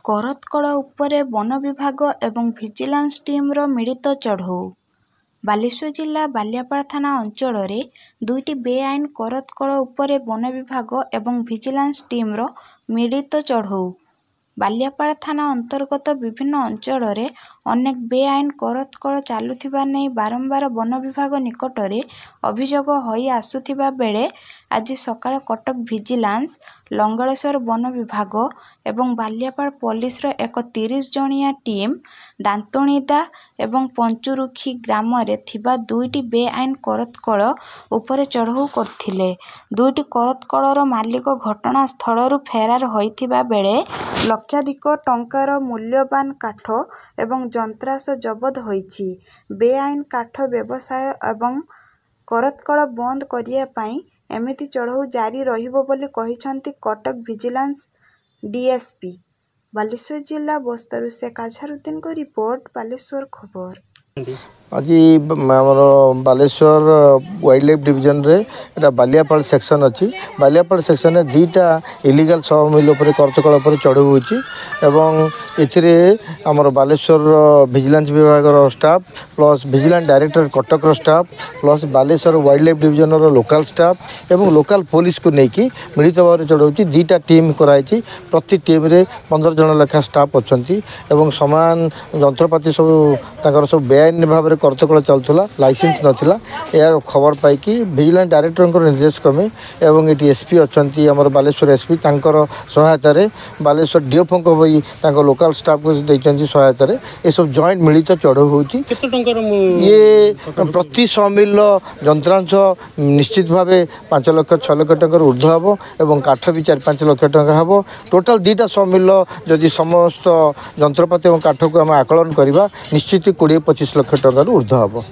କରତକଳ ଉପରେ ବନ ବିଭାଗ ଏବଂ ଭିଜିଲାନ୍ସ ଟିମ୍ର ମିଳିତ ଚଢ଼ଉ। ବାଲେଶ୍ୱର ଜିଲ୍ଲା ବାଲିଆପାଳ ଥାନା ଅଞ୍ଚଳରେ ଦୁଇଟି ବେଆଇନ କରତକଳ ଉପରେ ବନ ବିଭାଗ ଏବଂ ଭିଜିଲାନ୍ସ ଟିମ୍ର ମିଳିତ ଚଢ଼ଉ। ବାଲିଆପାଳ ଥାନା ଅନ୍ତର୍ଗତ ବିଭିନ୍ନ ଅଞ୍ଚଳରେ ଅନେକ ବେଆଇନ କରତକଳ ଚାଲୁଥିବା ନେଇ ବାରମ୍ବାର ବନ ବିଭାଗ ନିକଟରେ ଅଭିଯୋଗ ହୋଇ ଆସୁଥିବା ବେଳେ ଆଜି ସକାଳେ କଟକ ଭିଜିଲାନ୍ସ, ଲଙ୍ଗଳେଶ୍ୱର ବନ ବିଭାଗ ଏବଂ ବାଲିଆପାଳ ପୋଲିସର ଏକ 30 ଜଣିଆ ଟିମ୍ ଦାନ୍ତୁଣିଦା ଏବଂ ପଞ୍ଚୁରୁଖି ଗ୍ରାମରେ ଥିବା ଦୁଇଟି ବେଆଇନ କରତକଳ ଉପରେ ଚଢ଼ଉ କରିଥିଲେ। ଦୁଇଟି କରତକଳର ମାଲିକ ଘଟଣାସ୍ଥଳରୁ ଫେରାର ହୋଇଥିବା ବେଳେ ଲକ୍ଷାଧିକ ଟଙ୍କାର ମୂଲ୍ୟବାନ କାଠ ଏବଂ ଯନ୍ତ୍ରାଂଶ ଜବତ ହୋଇଛି। ବେଆଇନ କାଠ ବ୍ୟବସାୟ ଏବଂ କରତକଳ ବନ୍ଦ କରିବା ପାଇଁ ଏମିତି ଚଢ଼ଉ ଜାରି ରହିବ ବୋଲି କହିଛନ୍ତି କଟକ ଭିଜିଲାନ୍ସ ଡିଏସ୍ପି। ବାଲେଶ୍ୱର ଜିଲ୍ଲା ବସ୍ତରରୁ शेख अजहरुद्दीनଙ୍କ रिपोर्ट, बालेश्वर खबर। आज आमर बालेश्वर वाइल्ड लाइफ डिविजन रे एटा बालियापाल सेक्शन अच्छी। बालियापाल सेक्शन में दुईटा इलिगल समिल करतकल चढ़ऊ होती आमर बालेश्वर विजिलेंस विभाग staff plus vigilance director Cuttack staff plus Baleshwar wild life division local staff एवं लोकल पुलिस को लेकिन मिलित भाव में चढ़ाई। दुईटा टीम कराई, प्रति टीम रे 15 जन लेखा स्टाफ अच्छा सामान जंत्रपाति सब बेआईन भाव में करतकल चलूला, लाइसेंस नाला। यह खबर पाई विजिलेंस डायरेक्टर निर्देश क्रमे एवं ये एसपी अच्छा आम बालेश्वर एसपी सहायता बालेश्वर डीएफओ को भी लोकल स्टाफ को देती सहायता ये सब जॉइंट मिलित चढ़ऊ होती। ये प्रति समिल जंत्रांश निश्चित भाव 5 लाख 6 लाख टकर ऊर्ध्व हम और काठ भी 4-5 लाख टका हम। टोटाल दुईटा समिल जदि समस्त जंत्रपाति और काठ को आम आकलन करवा निश्चित 20-25 लाख टकर ऊर्ध्व हम।